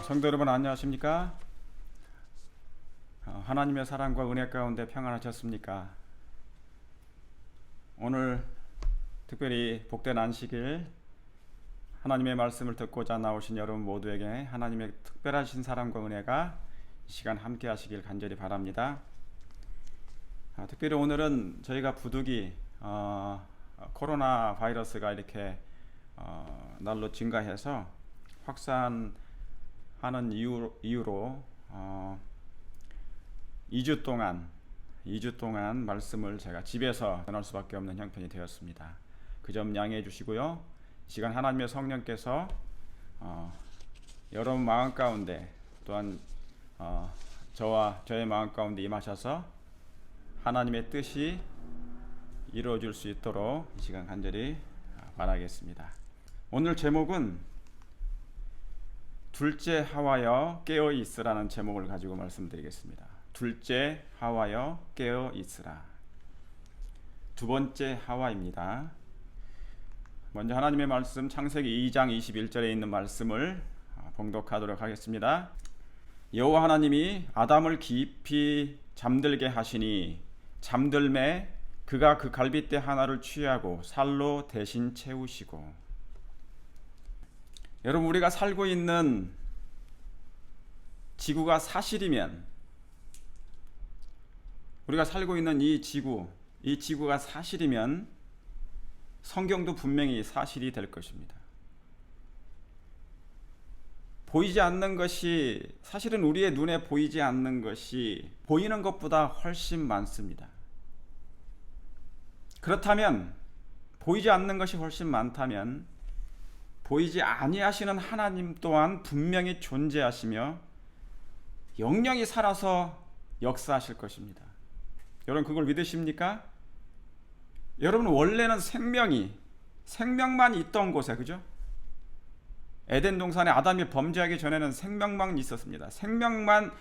성도 여러분 안녕하십니까? 하나님의 사랑과 은혜 가운데 평안하셨습니까? 오늘 특별히 복된 안식일 하나님의 말씀을 듣고자 나오신 여러분 모두에게 하나님의 특별하신 사랑과 은혜가 이 시간 함께 하시길 간절히 바랍니다. 특별히 오늘은 저희가 부득이 코로나 바이러스가 이렇게 날로 증가해서 확산하는 이유로 2주 동안 말씀을 제가 집에서 전할 수밖에 없는 형편이 되었습니다. 그 점 양해해 주시고요. 이 시간 하나님의 성령께서 여러분 마음 가운데 또한 저와 저의 마음 가운데 임하셔서 하나님의 뜻이 이루어질 수 있도록 이 시간 간절히 바라겠습니다. 오늘 제목은 둘째 하와여 깨어 있으라는 제목을 가지고 말씀드리겠습니다. 둘째 하와여 깨어 있으라. 두 번째 하와입니다. 먼저 하나님의 말씀 창세기 2장 21절에 있는 말씀을 봉독하도록 하겠습니다. 여호와 하나님이 아담을 깊이 잠들게 하시니 잠들매 그가 그 갈빗대 하나를 취하고 살로 대신 채우시고. 여러분, 우리가 살고 있는 지구가 사실이면, 우리가 살고 있는 이 지구가 사실이면 성경도 분명히 사실이 될 것입니다. 보이지 않는 것이, 사실은 우리의 눈에 보이지 않는 것이 보이는 것보다 훨씬 많습니다. 그렇다면, 보이지 않는 것이 훨씬 많다면 보이지 아니하시는 하나님 또한 분명히 존재하시며 영영이 살아서 역사하실 것입니다. 여러분, 그걸 믿으십니까? 여러분, 원래는 생명만 있던 곳에, 그죠? 에덴 동산에 아담이 범죄하기 전에는 생명만 있었습니다. 생명만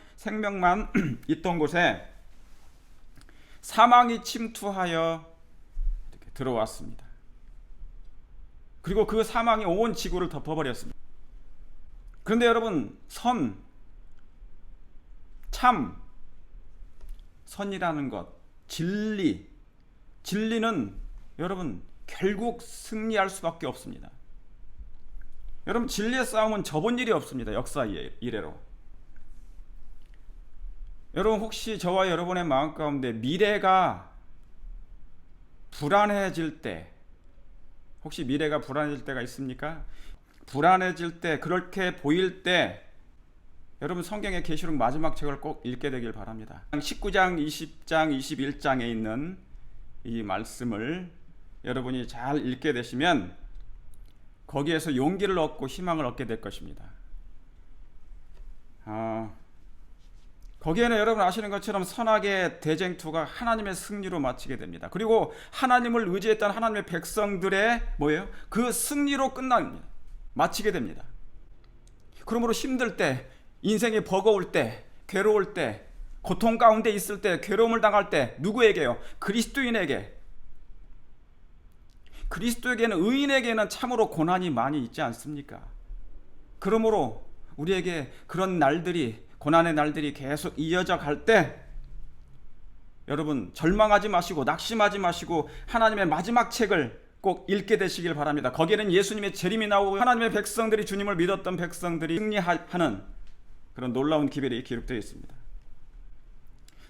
있던 곳에 사망이 침투하여 이렇게 들어왔습니다. 그리고 그 사망이 온 지구를 덮어버렸습니다. 그런데 여러분, 선이라는 것, 진리는 여러분 결국 승리할 수밖에 없습니다. 여러분, 진리의 싸움은 져본 일이 없습니다. 역사 이래로. 여러분, 혹시 저와 여러분의 마음 가운데 미래가 불안해질 때, 혹시 미래가 불안해질 때가 있습니까? 불안해질 때, 그렇게 보일 때 여러분, 성경의 계시록 마지막 책을 꼭 읽게 되길 바랍니다. 19장, 20장, 21장에 있는 이 말씀을 여러분이 잘 읽게 되시면 거기에서 용기를 얻고 희망을 얻게 될 것입니다. 거기에는 여러분 아시는 것처럼 선악의 대쟁투가 하나님의 승리로 마치게 됩니다. 그리고 하나님을 의지했던 하나님의 백성들의 그 승리로 마치게 됩니다. 그러므로 힘들 때, 인생이 버거울 때, 괴로울 때, 고통 가운데 있을 때, 괴로움을 당할 때 누구에게요? 그리스도에게는, 의인에게는 참으로 고난이 많이 있지 않습니까? 그러므로 우리에게 그런 날들이, 고난의 날들이 계속 이어져 갈 때 여러분 절망하지 마시고 낙심하지 마시고 하나님의 마지막 책을 꼭 읽게 되시길 바랍니다. 거기에는 예수님의 재림이 나오고 하나님의 백성들이, 주님을 믿었던 백성들이 승리하는 그런 놀라운 기별이 기록되어 있습니다.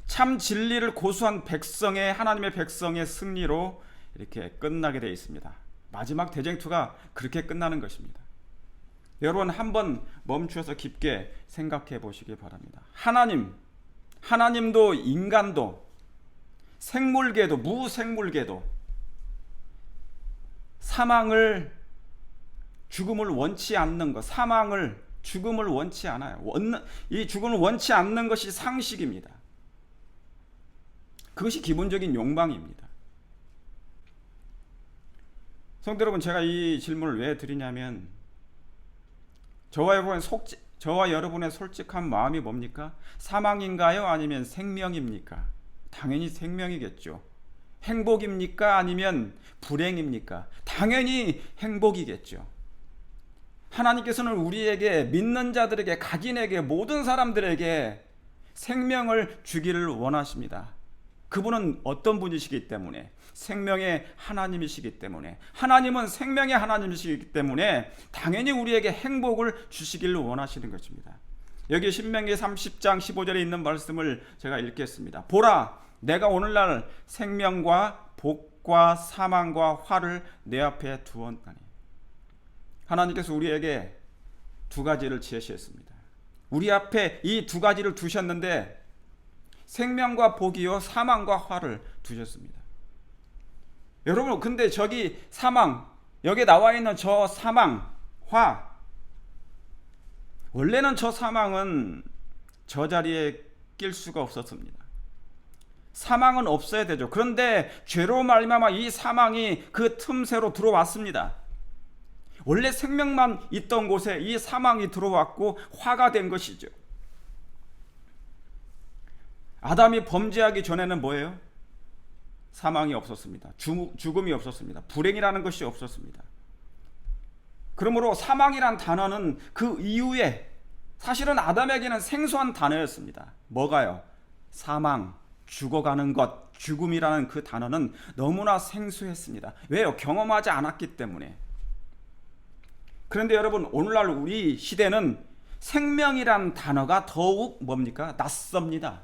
참 진리를 고수한 하나님의 백성의 승리로 이렇게 끝나게 되어 있습니다. 마지막 대쟁투가 그렇게 끝나는 것입니다. 여러분, 한번 멈추어서 깊게 생각해 보시기 바랍니다. 하나님도 인간도 생물계도 무생물계도 죽음을 원치 않는 것, 죽음을 원치 않아요. 이 죽음을 원치 않는 것이 상식입니다. 그것이 기본적인 욕망입니다. 성도 여러분, 제가 이 질문을 왜 드리냐면 저와 여러분의 솔직한 마음이 뭡니까? 사망인가요? 아니면 생명입니까? 당연히 생명이겠죠. 행복입니까? 아니면 불행입니까? 당연히 행복이겠죠. 하나님께서는 우리에게, 믿는 자들에게, 각인에게, 모든 사람들에게 생명을 주기를 원하십니다. 그분은 어떤 분이시기 때문에, 생명의 하나님이시기 때문에, 하나님은 생명의 하나님이시기 때문에 당연히 우리에게 행복을 주시기를 원하시는 것입니다. 여기 신명기 30장 15절에 있는 말씀을 제가 읽겠습니다. 보라, 내가 오늘날 생명과 복과 사망과 화를 내 앞에 두었나니. 하나님께서 우리에게 두 가지를 제시했습니다. 우리 앞에 이 두 가지를 두셨는데 생명과 복이요 사망과 화를 두셨습니다. 여러분, 근데 저기 사망, 여기 나와 있는 저 사망, 화, 원래는 저 사망은 저 자리에 낄 수가 없었습니다. 사망은 없어야 되죠. 그런데 죄로 말미암아 이 사망이 그 틈새로 들어왔습니다. 원래 생명만 있던 곳에 이 사망이 들어왔고 화가 된 것이죠. 아담이 범죄하기 전에는 뭐예요? 사망이 없었습니다. 죽음이 없었습니다. 불행이라는 것이 없었습니다. 그러므로 사망이란 단어는 그 이후에 사실은 아담에게는 생소한 단어였습니다. 뭐가요? 사망, 죽어가는 것, 죽음이라는 그 단어는 너무나 생소했습니다. 왜요? 경험하지 않았기 때문에. 그런데 여러분, 오늘날 우리 시대는 생명이란 단어가 더욱 뭡니까? 낯섭니다.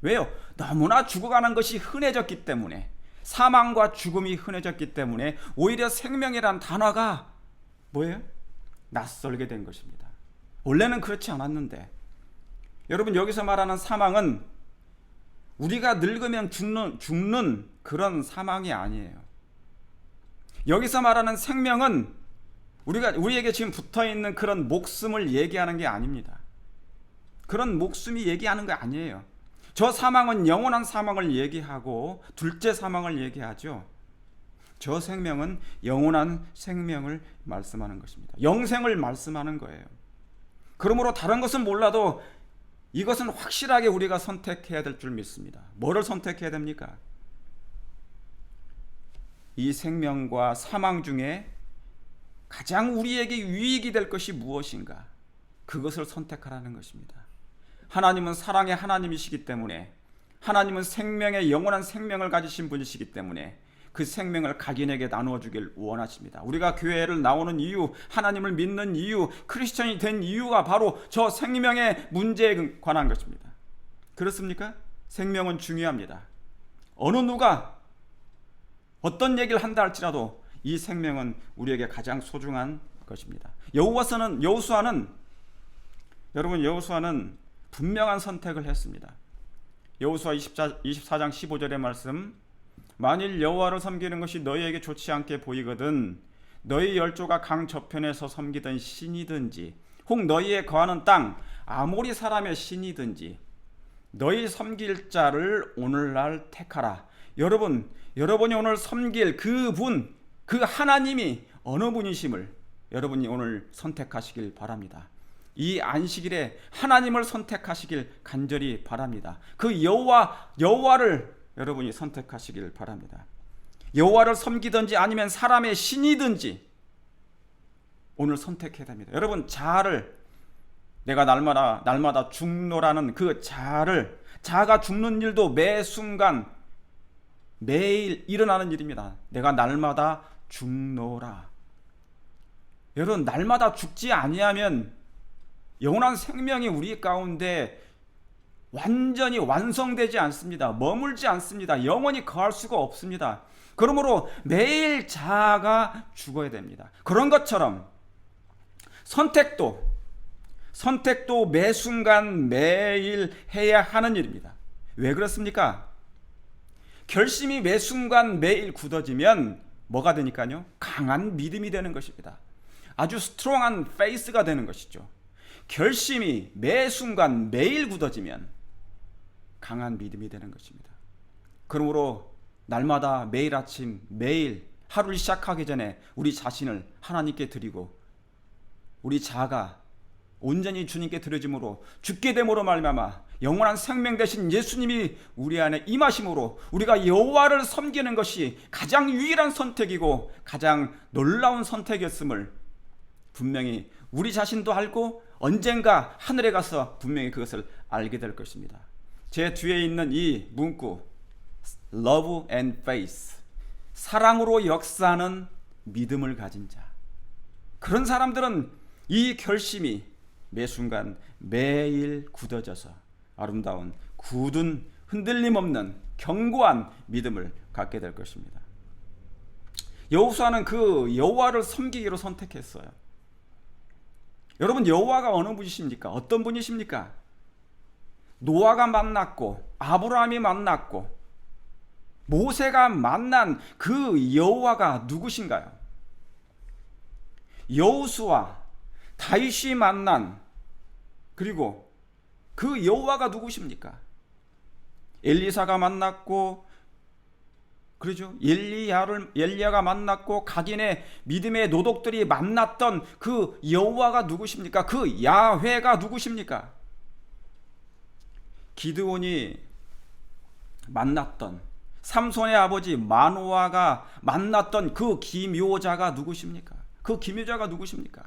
왜요? 너무나 죽어가는 것이 흔해졌기 때문에, 사망과 죽음이 흔해졌기 때문에 오히려 생명이란 단어가 뭐예요? 낯설게 된 것입니다. 원래는 그렇지 않았는데, 여러분, 여기서 말하는 사망은 우리가 늙으면 죽는 그런 사망이 아니에요. 여기서 말하는 생명은 우리에게 지금 붙어있는 그런 목숨을 얘기하는 게 아닙니다. 그런 목숨이 얘기하는 거 아니에요. 저 사망은 영원한 사망을 얘기하고 둘째 사망을 얘기하죠. 저 생명은 영원한 생명을 말씀하는 것입니다. 영생을 말씀하는 거예요. 그러므로 다른 것은 몰라도 이것은 확실하게 우리가 선택해야 될 줄 믿습니다. 뭐를 선택해야 됩니까? 이 생명과 사망 중에 가장 우리에게 유익이 될 것이 무엇인가? 그것을 선택하라는 것입니다. 하나님은 사랑의 하나님이시기 때문에, 하나님은 생명의 영원한 생명을 가지신 분이시기 때문에 그 생명을 각인에게 나누어 주길 원하십니다. 우리가 교회를 나오는 이유, 하나님을 믿는 이유, 크리스천이 된 이유가 바로 저 생명의 문제에 관한 것입니다. 그렇습니까? 생명은 중요합니다. 어느 누가 어떤 얘기를 한다 할지라도 이 생명은 우리에게 가장 소중한 것입니다. 여호수아는 분명한 선택을 했습니다. 여호수아 24장 15절의 말씀, 만일 여호와를 섬기는 것이 너희에게 좋지 않게 보이거든 너희 열조가 강 저편에서 섬기던 신이든지 혹 너희의 거하는 땅 아모리 사람의 신이든지 너희 섬길 자를 오늘날 택하라. 여러분이 오늘 섬길 그분, 그 하나님이 어느 분이심을 여러분이 오늘 선택하시길 바랍니다. 이 안식일에 하나님을 선택하시길 간절히 바랍니다. 그 여호와를 여러분이 선택하시길 바랍니다. 여호와를 섬기든지 아니면 사람의 신이든지 오늘 선택해야 됩니다. 여러분, 자아를, 내가 날마다 죽노라는 그 자아가 죽는 일도 매 순간 매일 일어나는 일입니다. 내가 날마다 죽노라. 여러분, 날마다 죽지 아니하면 영원한 생명이 우리 가운데 완전히 완성되지 않습니다. 머물지 않습니다. 영원히 거할 수가 없습니다. 그러므로 매일 자아가 죽어야 됩니다. 그런 것처럼 선택도 매 순간 매일 해야 하는 일입니다. 왜 그렇습니까? 결심이 매 순간 매일 굳어지면 뭐가 되니까요? 강한 믿음이 되는 것입니다. 아주 스트롱한 페이스가 되는 것이죠. 결심이 매 순간 매일 굳어지면 강한 믿음이 되는 것입니다. 그러므로 날마다 매일 아침 매일 하루를 시작하기 전에 우리 자신을 하나님께 드리고 우리 자아가 온전히 주님께 드려짐으로 죽게 됨으로 말미암아 영원한 생명 되신 예수님이 우리 안에 임하심으로 우리가 여호와를 섬기는 것이 가장 유일한 선택이고 가장 놀라운 선택이었음을 분명히 우리 자신도 알고 언젠가 하늘에 가서 분명히 그것을 알게 될 것입니다. 제 뒤에 있는 이 문구 Love and Faith, 사랑으로 역사하는 믿음을 가진 자, 그런 사람들은 이 결심이 매 순간 매일 굳어져서 아름다운 굳은 흔들림 없는 견고한 믿음을 갖게 될 것입니다. 여호수아는 그 여호와를 섬기기로 선택했어요. 여러분, 여호와가 어느 분이십니까? 어떤 분이십니까? 노아가 만났고 아브라함이 만났고 모세가 만난 그 여호와가 누구신가요? 여호수아, 다윗이 만난 그리고 그 여호와가 누구십니까? 엘리사가 만났고, 그러죠? 엘리야가 만났고 각인의 믿음의 노독들이 만났던 그 여호와가 누구십니까? 그 야훼가 누구십니까? 기드온이 만났던, 삼손의 아버지 마노아가 만났던 그 기묘자가 누구십니까? 그 기묘자가 누구십니까?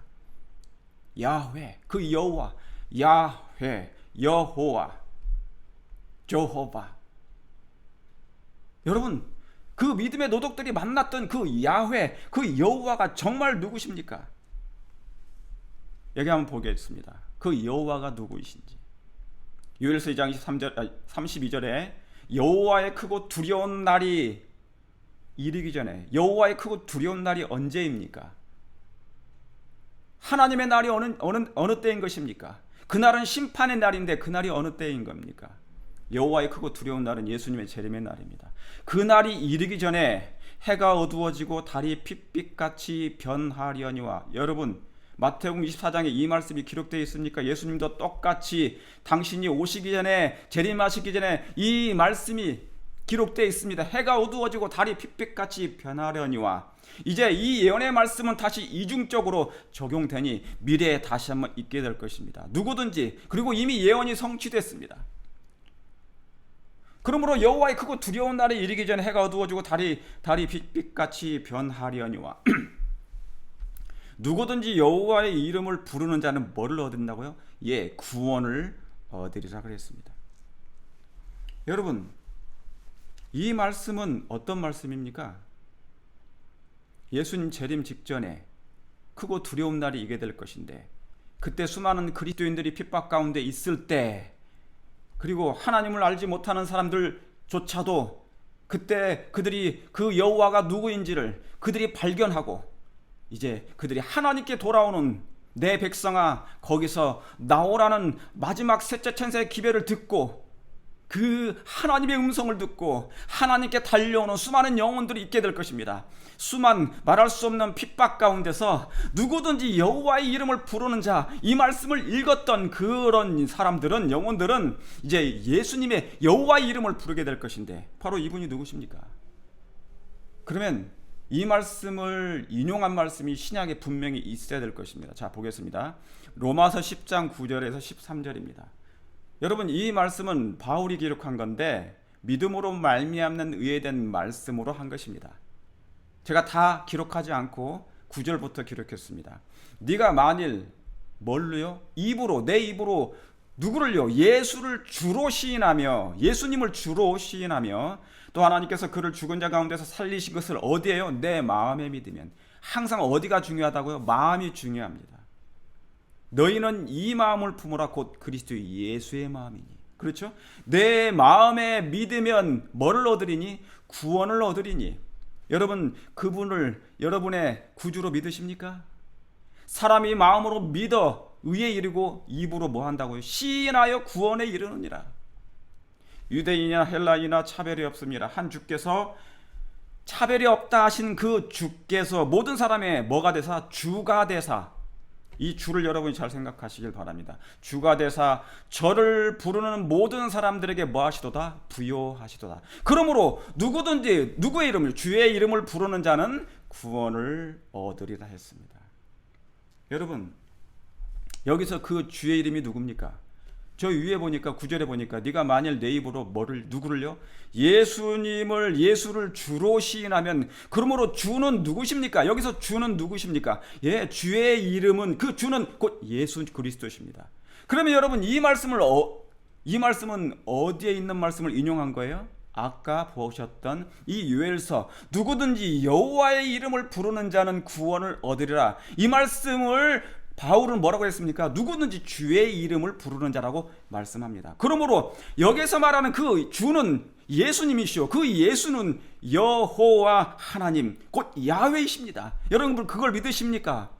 야훼, 그 여호와, 야훼, 여호와, 조호바. 여러분, 그 믿음의 노독들이 만났던 그 야훼, 그 여호와가 정말 누구십니까? 여기 한번 보겠습니다. 그 여호와가 누구이신지. 요엘서 2장 32절에 여호와의 크고 두려운 날이 이르기 전에, 여호와의 크고 두려운 날이 언제입니까? 하나님의 날이 어느 때인 것입니까? 그날은 심판의 날인데 그날이 어느 때인 겁니까? 여호와의 크고 두려운 날은 예수님의 재림의 날입니다. 그 날이 이르기 전에 해가 어두워지고 달이 핏빛같이 변하려니와. 여러분, 마태복음 24장에 이 말씀이 기록되어 있습니까? 예수님도 똑같이 당신이 오시기 전에, 재림하시기 전에 이 말씀이 기록되어 있습니다. 해가 어두워지고 달이 핏빛같이 변하려니와. 이제 이 예언의 말씀은 다시 이중적으로 적용되니 미래에 다시 한번 있게 될 것입니다. 누구든지, 그리고 이미 예언이 성취됐습니다. 그러므로 여호와의 크고 두려운 날이 이르기 전에 해가 어두워지고 달이 빛빛같이 변하려니와. 누구든지 여호와의 이름을 부르는 자는 뭐를 얻는다고요? 예, 구원을 얻으리라 그랬습니다. 여러분, 이 말씀은 어떤 말씀입니까? 예수님 재림 직전에 크고 두려운 날이 이게 될 것인데, 그때 수많은 그리스도인들이 핍박 가운데 있을 때, 그리고 하나님을 알지 못하는 사람들조차도 그때 그들이 그 여호와가 누구인지를 그들이 발견하고, 이제 그들이 하나님께 돌아오는 내 백성아 거기서 나오라는 마지막 셋째 천사의 기별을 듣고, 그 하나님의 음성을 듣고 하나님께 달려오는 수많은 영혼들이 있게 될 것입니다. 말할 수 없는 핍박 가운데서 누구든지 여호와의 이름을 부르는 자, 이 말씀을 읽었던 그런 사람들은, 영혼들은 이제 예수님의 여호와의 이름을 부르게 될 것인데, 바로 이분이 누구십니까? 그러면 이 말씀을 인용한 말씀이 신약에 분명히 있어야 될 것입니다. 자, 보겠습니다. 로마서 10장 9절에서 13절입니다. 여러분, 이 말씀은 바울이 기록한 건데 믿음으로 말미암는 의에 대한 말씀으로 한 것입니다. 제가 다 기록하지 않고 9절부터 기록했습니다. 네가 만일 뭘로요? 내 입으로 누구를요? 예수를 주로 시인하며, 예수님을 주로 시인하며, 또 하나님께서 그를 죽은 자 가운데서 살리신 것을 어디에요? 내 마음에 믿으면. 항상 어디가 중요하다고요? 마음이 중요합니다. 너희는 이 마음을 품으라, 곧 그리스도 예수의 마음이니. 그렇죠? 내 마음에 믿으면 뭐를 얻으리니? 구원을 얻으리니. 여러분, 그분을 여러분의 구주로 믿으십니까? 사람이 마음으로 믿어 의에 이르고 입으로 뭐 한다고요? 시인하여 구원에 이르느니라. 유대인이나 헬라인이나 차별이 없습니다. 한 주께서 차별이 없다 하신 그 주께서 모든 사람의 뭐가 되사? 주가 되사. 이 주를 여러분이 잘 생각하시길 바랍니다. 주가 되사 저를 부르는 모든 사람들에게 뭐 하시도다? 부요하시도다. 그러므로 누구든지 누구의 이름을, 주의 이름을 부르는 자는 구원을 얻으리라 했습니다. 여러분, 여기서 그 주의 이름이 누굽니까? 저 위에 보니까 9절에 보니까 네가 만일 내 입으로 누구를요? 예수를 주로 시인하면, 그러므로 주는 누구십니까? 여기서 주는 누구십니까? 예, 주의 이름은, 그 주는 곧 예수 그리스도십니다. 그러면 여러분, 이 말씀은 어디에 있는 말씀을 인용한 거예요? 아까 보셨던 이 요엘서, 누구든지 여호와의 이름을 부르는 자는 구원을 얻으리라, 이 말씀을 바울은 뭐라고 했습니까? 누구든지 주의 이름을 부르는 자라고 말씀합니다. 그러므로 여기서 말하는 그 주는 예수님이시오. 그 예수는 여호와 하나님, 곧 야훼이십니다. 여러분, 그걸 믿으십니까?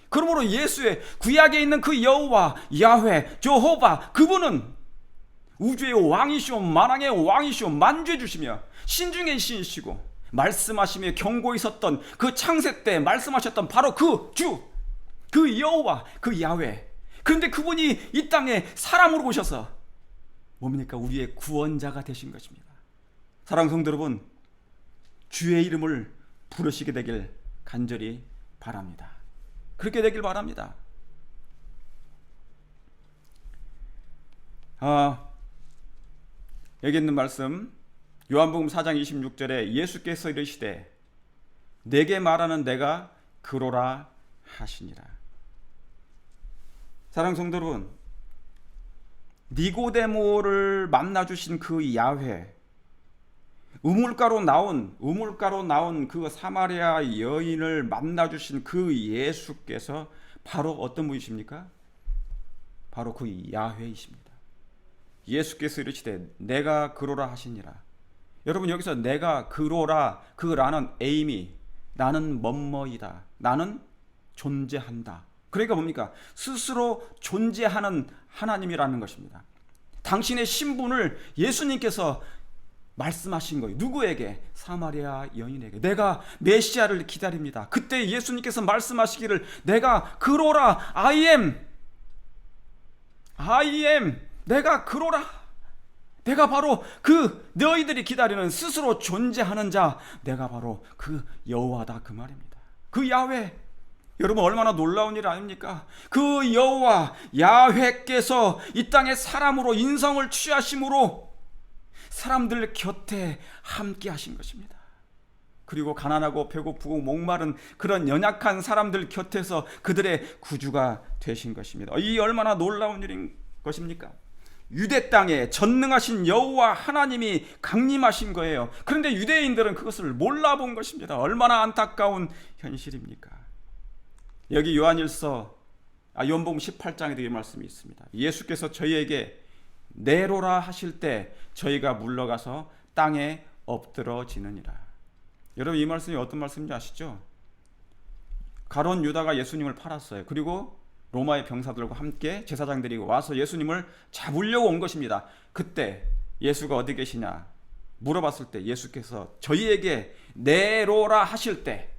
그러므로 예수의 구약에 있는 그 여호와, 야훼, 저호바, 그분은 우주의 왕이시오, 만왕의 왕이시오, 만주해 주시며 신중의 신이시고 말씀하시며 경고에 섰던 그 창세 때 말씀하셨던 바로 그 주, 그 여호와, 그 야훼. 그런데 그분이 이 땅에 사람으로 오셔서 뭡니까? 우리의 구원자가 되신 것입니다. 사랑하는 성도 여러분, 주의 이름을 부르시게 되길 간절히 바랍니다. 그렇게 되길 바랍니다. 여기 있는 말씀, 요한복음 4장 26절에 예수께서 이르시되 내게 말하는 내가 그로라 하시니라. 사랑하는 성도 여러분, 니고데모를 만나주신 그 야훼, 우물가로 나온 그 사마리아 여인을 만나주신 그 예수께서 바로 어떤 분이십니까? 바로 그 야훼이십니다. 예수께서 이르시되 내가 그로라 하시니라. 여러분, 여기서 내가 그로라, 그 라는 에이미, 나는 뭐뭐이다, 나는 존재한다. 그러니까 뭡니까? 스스로 존재하는 하나님이라는 것입니다. 당신의 신분을 예수님께서 말씀하신 거예요. 누구에게? 사마리아 여인에게. 내가 메시아를 기다립니다. 그때 예수님께서 말씀하시기를 내가 그로라, I am, 내가 그로라, 내가 바로 그 너희들이 기다리는 스스로 존재하는 자, 내가 바로 그 여호와다, 그 말입니다. 그 야훼. 여러분, 얼마나 놀라운 일 아닙니까? 그 여호와 야훼께서 이 땅에 사람으로 인성을 취하심으로 사람들 곁에 함께 하신 것입니다. 그리고 가난하고 배고프고 목마른 그런 연약한 사람들 곁에서 그들의 구주가 되신 것입니다. 이 얼마나 놀라운 일인 것입니까? 유대 땅에 전능하신 여호와 하나님이 강림하신 거예요. 그런데 유대인들은 그것을 몰라본 것입니다. 얼마나 안타까운 현실입니까? 여기 요한복음 18장에도 이 말씀이 있습니다. 예수께서 저희에게 내로라 하실 때 저희가 물러가서 땅에 엎드러지느니라. 여러분, 이 말씀이 어떤 말씀인지 아시죠? 가룟 유다가 예수님을 팔았어요. 그리고 로마의 병사들과 함께 제사장들이 와서 예수님을 잡으려고 온 것입니다. 그때 예수가 어디 계시냐 물어봤을 때 예수께서 저희에게 내로라 하실 때,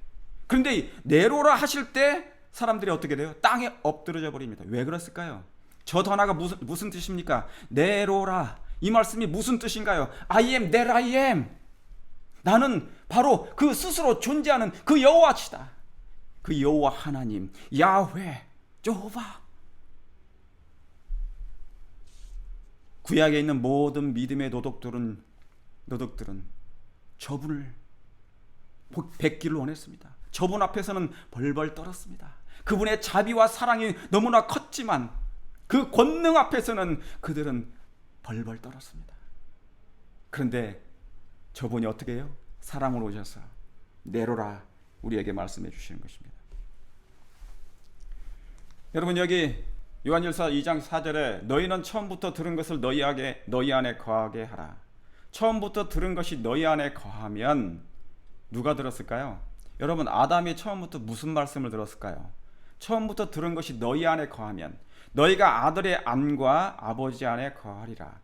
그런데 내로라 하실 때 사람들이 어떻게 돼요? 땅에 엎드러져 버립니다. 왜 그랬을까요? 저 단어가 무슨 뜻입니까? 내로라, 이 말씀이 무슨 뜻인가요? I am that I am. 나는 바로 그 스스로 존재하는 그 여호와시다. 그 여호와 하나님, 야훼, 여호와. 구약에 있는 모든 믿음의 도덕들은 저분을 뵙기를 원했습니다. 저분 앞에서는 벌벌 떨었습니다. 그분의 자비와 사랑이 너무나 컸지만 그 권능 앞에서는 그들은 벌벌 떨었습니다. 그런데 저분이 어떻게 해요? 사랑으로 오셔서 내로라 우리에게 말씀해 주시는 것입니다. 여러분, 여기 요한일서 2장 4절에 너희는 처음부터 들은 것을 너희 안에 거하게 하라. 처음부터 들은 것이 너희 안에 거하면 누가 들었을까요? 여러분, 아담이 처음부터 무슨 말씀을 들었을까요? 처음부터 들은 것이 너희 안에 거하면 너희가 아들의 안과 아버지 안에 거하리라.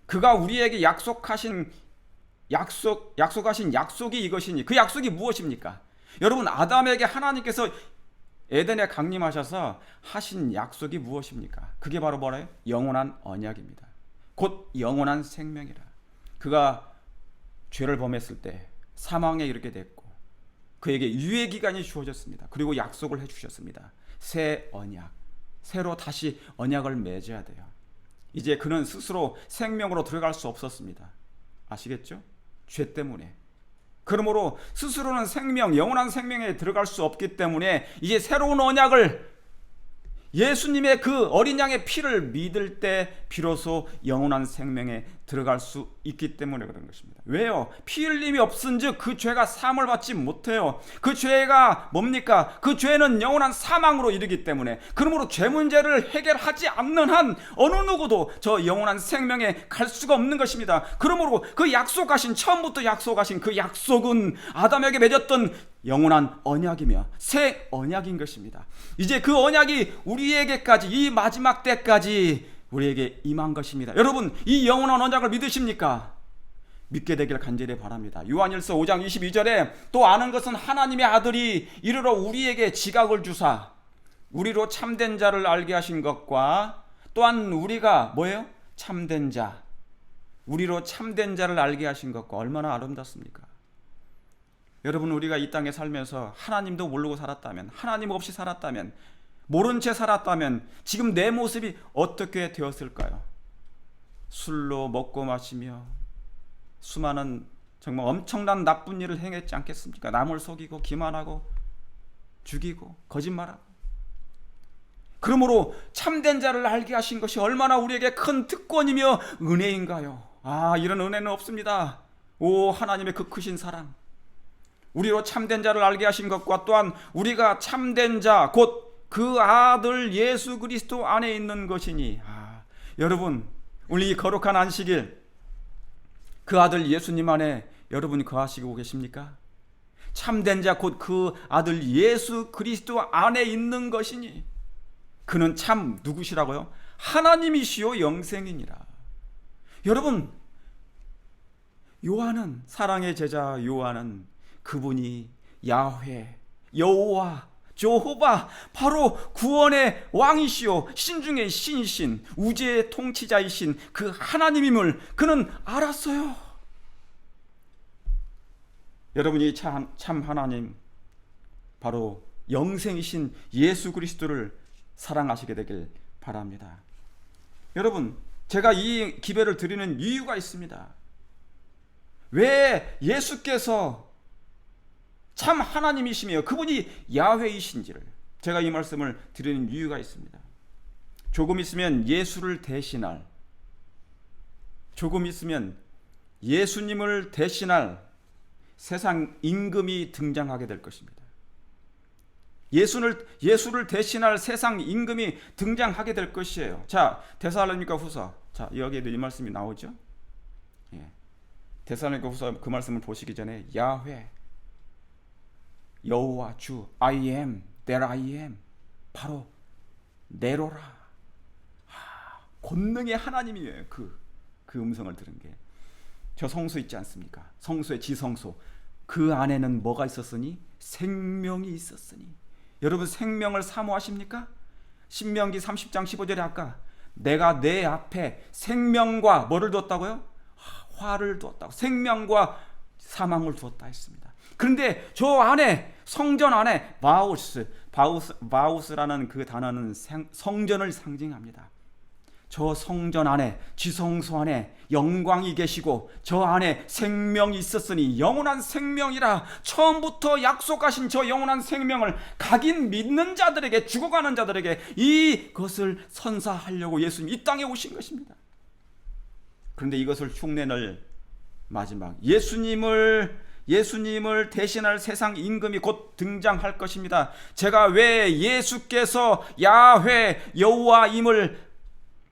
그가 우리에게 약속하신 약속이 이것이니 그 약속이 무엇입니까? 여러분, 아담에게 하나님께서 에덴에 강림하셔서 하신 약속이 무엇입니까? 그게 바로 뭐래요? 영원한 언약입니다. 곧 영원한 생명이라. 그가 죄를 범했을 때 사망에 이르게 됐고 그에게 유예 기간이 주어졌습니다. 그리고 약속을 해주셨습니다. 새 언약, 새로 다시 언약을 맺어야 돼요. 이제 그는 스스로 생명으로 들어갈 수 없었습니다. 아시겠죠? 죄 때문에. 그러므로 스스로는 생명, 영원한 생명에 들어갈 수 없기 때문에 이제 새로운 언약을, 예수님의 그 어린 양의 피를 믿을 때 비로소 영원한 생명에 들어갈 수 있기 때문에 그런 것입니다. 왜요? 피 흘림이 없은즉 그 죄가 사함을 받지 못해요. 그 죄가 뭡니까? 그 죄는 영원한 사망으로 이르기 때문에, 그러므로 죄 문제를 해결하지 않는 한 어느 누구도 저 영원한 생명에 갈 수가 없는 것입니다. 그러므로 그 약속하신, 처음부터 약속하신 그 약속은 아담에게 맺었던 영원한 언약이며 새 언약인 것입니다. 이제 그 언약이 우리에게까지, 이 마지막 때까지 우리에게 임한 것입니다. 여러분, 이 영원한 언약을 믿으십니까? 믿게 되길 간절히 바랍니다. 요한일서 5장 22절에 또 아는 것은 하나님의 아들이 이르러 우리에게 지각을 주사 우리로 참된 자를 알게 하신 것과 또한 우리가 뭐예요? 참된 자, 우리로 참된 자를 알게 하신 것과 얼마나 아름답습니까? 여러분, 우리가 이 땅에 살면서 하나님도 모르고 살았다면, 하나님 없이 살았다면, 모른 채 살았다면 지금 내 모습이 어떻게 되었을까요? 술로 먹고 마시며 수많은 정말 엄청난 나쁜 일을 행했지 않겠습니까? 남을 속이고 기만하고 죽이고 거짓말하고. 그러므로 참된 자를 알게 하신 것이 얼마나 우리에게 큰 특권이며 은혜인가요? 이런 은혜는 없습니다. 오, 하나님의 그 크신 사랑, 우리로 참된 자를 알게 하신 것과 또한 우리가 참된 자 곧 그 아들 예수 그리스도 안에 있는 것이니. 여러분, 우리 이 거룩한 안식일 그 아들 예수님 안에 여러분 거하시고 계십니까? 참된 자 곧 그 아들 예수 그리스도 안에 있는 것이니 그는 참 누구시라고요? 하나님이시요 영생이니라. 여러분, 요한은, 사랑의 제자 요한은 그분이 야훼, 여호와, 조호바, 바로 구원의 왕이시오 신중의 신이신 우주의 통치자이신 그 하나님임을 그는 알았어요. 여러분이 참 하나님, 바로 영생이신 예수 그리스도를 사랑하시게 되길 바랍니다. 여러분, 제가 이 기별을 드리는 이유가 있습니다. 왜 예수께서 참 하나님이시며 그분이 야훼이신지를 제가 이 말씀을 드리는 이유가 있습니다. 조금 있으면 예수를 대신할, 조금 있으면 예수님을 대신할 세상 임금이 등장하게 될 것입니다. 예수를 대신할 세상 임금이 등장하게 될 것이에요. 자, 데살로니가 후서, 자, 여기에도 이 말씀이 나오죠. 데살로니가 후서 그 말씀을 보시기 전에 야훼, 여호와, 주, I am that I am, 바로 네로라, 권능의 하나님이에요. 그 음성을 들은 게 저 성소 있지 않습니까? 성소의 지성소, 그 안에는 뭐가 있었으니? 생명이 있었으니. 여러분, 생명을 사모하십니까? 신명기 30장 15절에 아까 내가 내 앞에 생명과 뭐를 두었다고요? 화를 두었다고, 생명과 사망을 두었다 했습니다. 그런데 저 안에, 성전 안에 바우스라는 그 단어는 성전을 상징합니다. 저 성전 안에, 지성소 안에 영광이 계시고 저 안에 생명이 있었으니 영원한 생명이라. 처음부터 약속하신 저 영원한 생명을 각인 믿는 자들에게, 죽어가는 자들에게 이것을 선사하려고 예수님이 이 땅에 오신 것입니다. 그런데 이것을 흉내낼 마지막 예수님을 대신할 세상 임금이 곧 등장할 것입니다. 제가 왜 예수께서 야훼, 여호와임을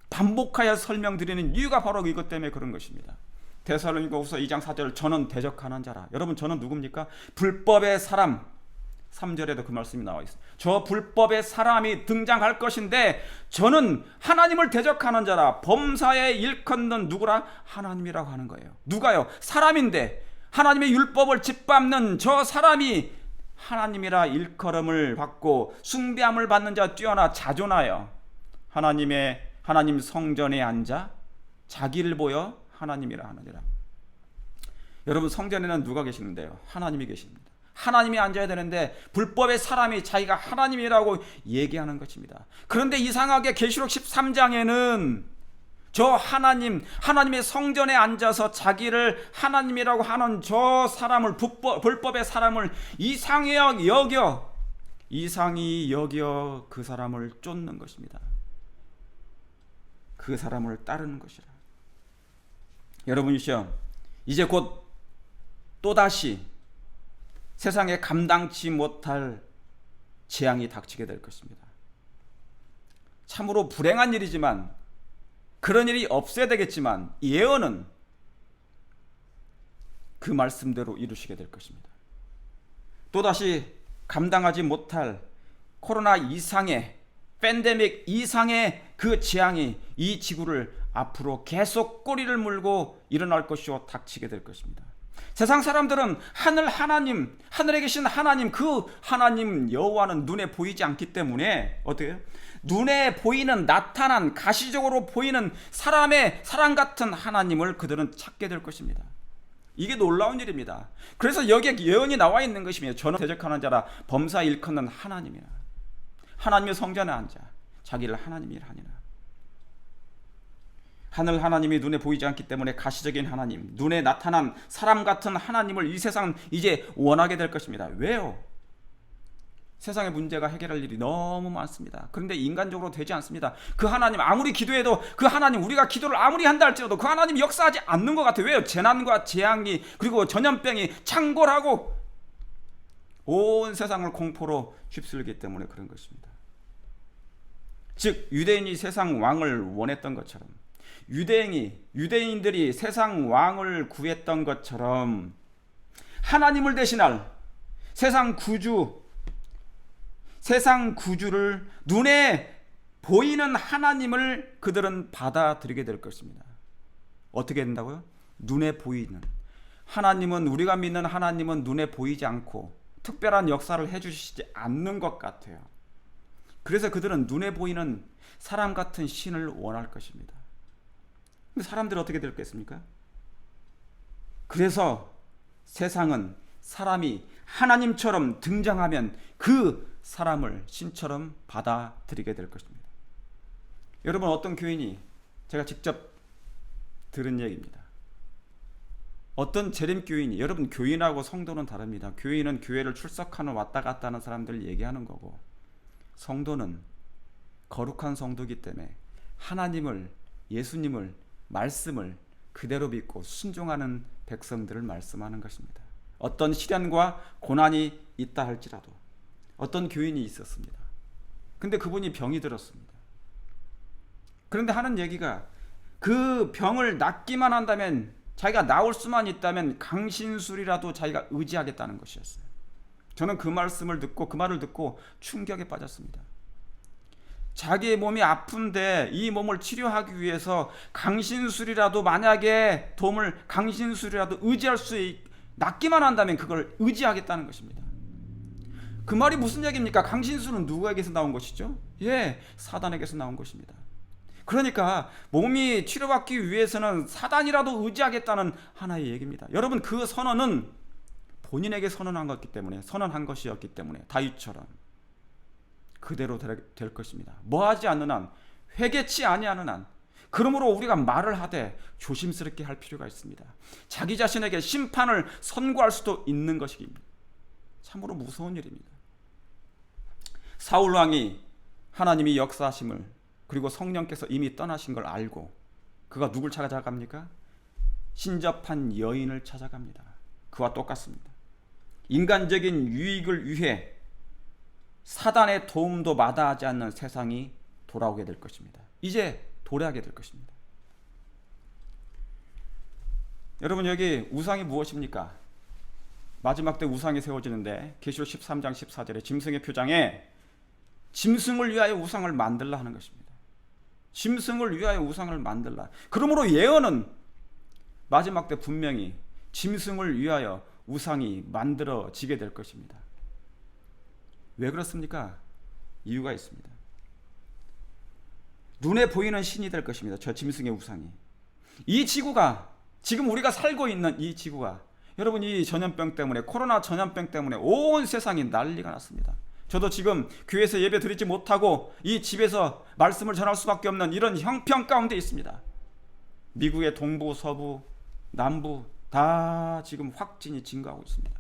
반복하여 설명드리는 이유가 바로 이것 때문에 그런 것입니다. 데살로니가 후서 2장 4절, 저는 대적하는 자라. 여러분, 저는 누굽니까? 불법의 사람. 3절에도 그 말씀이 나와 있습니다. 저 불법의 사람이 등장할 것인데 저는 하나님을 대적하는 자라. 범사에 일컫는 누구라? 하나님이라고 하는 거예요. 누가요? 사람인데 하나님의 율법을 짓밟는 저 사람이 하나님이라 일컬음을 받고 숭배함을 받는 자 뛰어나 자존하여 하나님 성전에 앉아 자기를 보여 하나님이라 하느니라. 여러분, 성전에는 누가 계시는데요? 하나님이 계십니다. 하나님이 앉아야 되는데 불법의 사람이 자기가 하나님이라고 얘기하는 것입니다. 그런데 이상하게 계시록 13장에는 저 하나님의 성전에 앉아서 자기를 하나님이라고 하는 저 사람을, 불법의 사람을 이상히 여겨 그 사람을 쫓는 것입니다. 그 사람을 따르는 것이라. 여러분이시여, 이제 곧 또다시 세상에 감당치 못할 재앙이 닥치게 될 것입니다. 참으로 불행한 일이지만, 그런 일이 없어야 되겠지만, 예언은 그 말씀대로 이루시게 될 것입니다. 또다시 감당하지 못할 코로나 이상의, 팬데믹 이상의 그 재앙이 이 지구를 앞으로 계속 꼬리를 물고 일어날 것이요 닥치게 될 것입니다. 세상 사람들은 하늘에 계신 하나님, 그 하나님 여호와는 눈에 보이지 않기 때문에 어떻게 해요? 눈에 보이는, 나타난, 가시적으로 보이는 사람 같은 하나님을 그들은 찾게 될 것입니다. 이게 놀라운 일입니다. 그래서 여기에 예언이 나와 있는 것이며, 저는 대적하는 자라 범사 일컫는 하나님이라. 하나님의 성전에 앉아 자기를 하나님이라 하니라. 하늘 하나님이 눈에 보이지 않기 때문에 가시적인 하나님, 눈에 나타난 사람 같은 하나님을 이 세상은 이제 원하게 될 것입니다. 왜요? 세상의 문제가 해결할 일이 너무 많습니다. 그런데 인간적으로 되지 않습니다. 그 하나님 아무리 기도해도, 그 하나님 우리가 기도를 아무리 한다 할지라도 그 하나님이 역사하지 않는 것 같아요. 왜요? 재난과 재앙이, 그리고 전염병이 창궐하고 온 세상을 공포로 휩쓸기 때문에 그런 것입니다. 즉 유대인이 세상 왕을 원했던 것처럼, 유대인들이 세상 왕을 구했던 것처럼 하나님을 대신할 세상 구주를, 눈에 보이는 하나님을 그들은 받아들이게 될 것입니다. 어떻게 된다고요? 눈에 보이는 하나님은, 우리가 믿는 하나님은 눈에 보이지 않고 특별한 역사를 해주시지 않는 것 같아요. 그래서 그들은 눈에 보이는 사람 같은 신을 원할 것입니다. 근데 사람들은 어떻게 됐겠습니까? 그래서 세상은 사람이 하나님처럼 등장하면 그 사람을 신처럼 받아들이게 될 것입니다. 여러분, 어떤 교인이, 제가 직접 들은 얘기입니다. 어떤 재림교인이, 여러분 교인하고 성도는 다릅니다. 교인은 교회를 출석하는, 왔다 갔다 하는 사람들을 얘기하는 거고, 성도는 거룩한 성도이기 때문에 하나님을, 예수님을, 말씀을 그대로 믿고 순종하는 백성들을 말씀하는 것입니다. 어떤 시련과 고난이 있다 할지라도. 어떤 교인이 있었습니다. 근데 그분이 병이 들었습니다. 그런데 하는 얘기가, 그 병을 낫기만 한다면, 자기가 나을 수만 있다면 강신술이라도 자기가 의지하겠다는 것이었어요. 저는 그 말을 듣고 충격에 빠졌습니다. 자기의 몸이 아픈데 이 몸을 치료하기 위해서 강신술이라도, 만약에 강신술이라도 의지할 낫기만 한다면 그걸 의지하겠다는 것입니다. 그 말이 무슨 얘기입니까? 강신술은 누구에게서 나온 것이죠? 사단에게서 나온 것입니다. 그러니까 몸이 치료받기 위해서는 사단이라도 의지하겠다는 하나의 얘기입니다. 여러분, 그 선언은 본인에게 선언한 것이었기 때문에 다윗처럼 그대로 될 것입니다. 뭐하지 않는 한, 회개치 아니하는 한, 그러므로 우리가 말을 하되 조심스럽게 할 필요가 있습니다. 자기 자신에게 심판을 선고할 수도 있는 것입니다. 참으로 무서운 일입니다. 사울 왕이 하나님이 역사하심을, 그리고 성령께서 이미 떠나신 걸 알고 그가 누굴 찾아갑니까? 신접한 여인을 찾아갑니다. 그와 똑같습니다. 인간적인 유익을 위해 사단의 도움도 마다하지 않는 세상이 돌아오게 될 것입니다. 이제 도래하게 될 것입니다. 여러분, 여기 우상이 무엇입니까? 마지막 때 우상이 세워지는데 계시록 13장 14절에 짐승의 표장에 짐승을 위하여 우상을 만들라 하는 것입니다. 짐승을 위하여 우상을 만들라. 그러므로 예언은 마지막 때 분명히 짐승을 위하여 우상이 만들어지게 될 것입니다. 왜 그렇습니까? 이유가 있습니다. 눈에 보이는 신이 될 것입니다. 저 짐승의 우상이. 이 지구가, 지금 우리가 살고 있는 이 지구가, 여러분, 이 전염병 때문에, 코로나 전염병 때문에 온 세상이 난리가 났습니다. 저도 지금 교회에서 예배 드리지 못하고 이 집에서 말씀을 전할 수밖에 없는 이런 형편 가운데 있습니다. 미국의 동부, 서부, 남부 다 지금 확진이 증가하고 있습니다.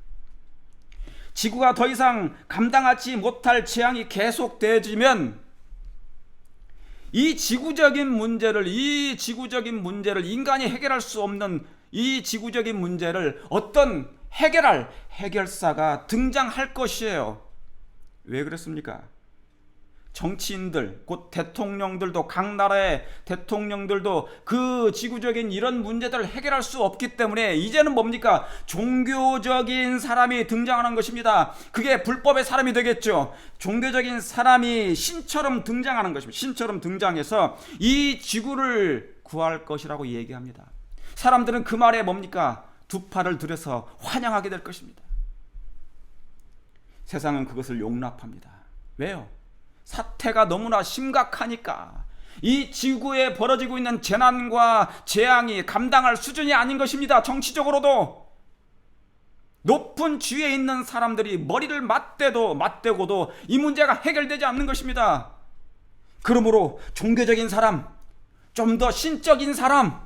지구가 더 이상 감당하지 못할 재앙이 계속되어지면 이 지구적인 문제를 인간이 해결할 수 없는 이 지구적인 문제를 어떤 해결할 해결사가 등장할 것이에요. 왜 그렇습니까? 정치인들, 곧 대통령들도, 각 나라의 대통령들도 그 지구적인 이런 문제들을 해결할 수 없기 때문에 이제는 뭡니까? 종교적인 사람이 등장하는 것입니다. 그게 불법의 사람이 되겠죠. 종교적인 사람이 신처럼 등장하는 것입니다. 신처럼 등장해서 이 지구를 구할 것이라고 얘기합니다. 사람들은 그 말에 뭡니까? 두 팔을 들여서 환영하게 될 것입니다. 세상은 그것을 용납합니다. 왜요? 사태가 너무나 심각하니까. 이 지구에 벌어지고 있는 재난과 재앙이 감당할 수준이 아닌 것입니다. 정치적으로도 높은 지위에 있는 사람들이 머리를 맞대고도 이 문제가 해결되지 않는 것입니다. 그러므로 종교적인 사람, 좀 더 신적인 사람,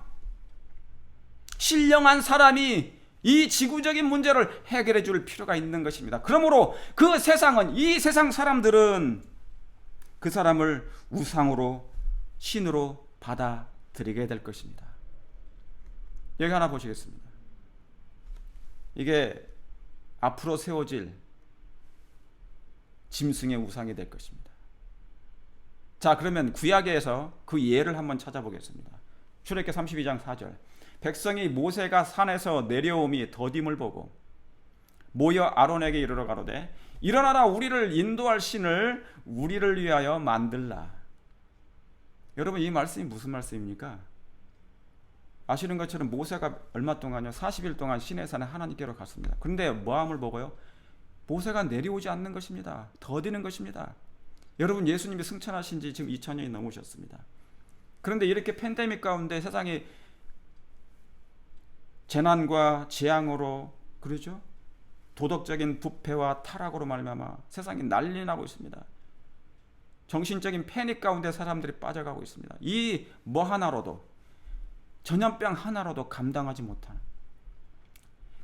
신령한 사람이 이 지구적인 문제를 해결해 줄 필요가 있는 것입니다. 그러므로 그 세상은, 이 세상 사람들은 그 사람을 우상으로, 신으로 받아들이게 될 것입니다. 여기 하나 보시겠습니다. 이게 앞으로 세워질 짐승의 우상이 될 것입니다. 자, 그러면 구약에서 그 예를 한번 찾아보겠습니다. 출애굽기 32장 4절. 백성이 모세가 산에서 내려옴이 더딤을 보고 모여 아론에게 이르러 가로되 일어나라, 우리를 인도할 신을 우리를 위하여 만들라. 여러분, 이 말씀이 무슨 말씀입니까? 아시는 것처럼 모세가 얼마 동안요? 40일 동안 시내산에 하나님께로 갔습니다. 그런데 뭐함을 보고요? 모세가 내려오지 않는 것입니다. 더디는 것입니다. 여러분, 예수님이 승천하신 지 지금 2000년이 넘으셨습니다. 그런데 이렇게 팬데믹 가운데 세상이 재난과 재앙으로, 그러죠? 도덕적인 부패와 타락으로 말미암아 세상이 난리 나고 있습니다. 정신적인 패닉 가운데 사람들이 빠져가고 있습니다. 이 뭐 하나로도, 전염병 하나로도 감당하지 못하는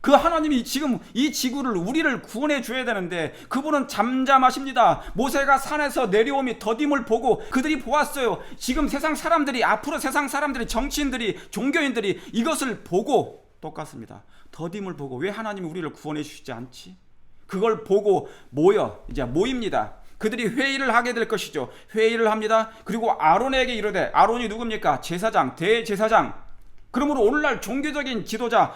그 하나님이 지금 이 지구를, 우리를 구원해 줘야 되는데 그분은 잠잠하십니다. 모세가 산에서 내려오미 더딤을 보고 그들이 보았어요. 지금 세상 사람들이, 앞으로 세상 사람들이, 정치인들이, 종교인들이 이것을 보고 똑같습니다. 더딤을 보고 왜 하나님이 우리를 구원해 주시지 않지? 그걸 보고 이제 모입니다. 그들이 회의를 하게 될 것이죠. 회의를 합니다. 그리고 아론에게 이르되, 아론이 누굽니까? 제사장, 대제사장. 그러므로 오늘날 종교적인 지도자,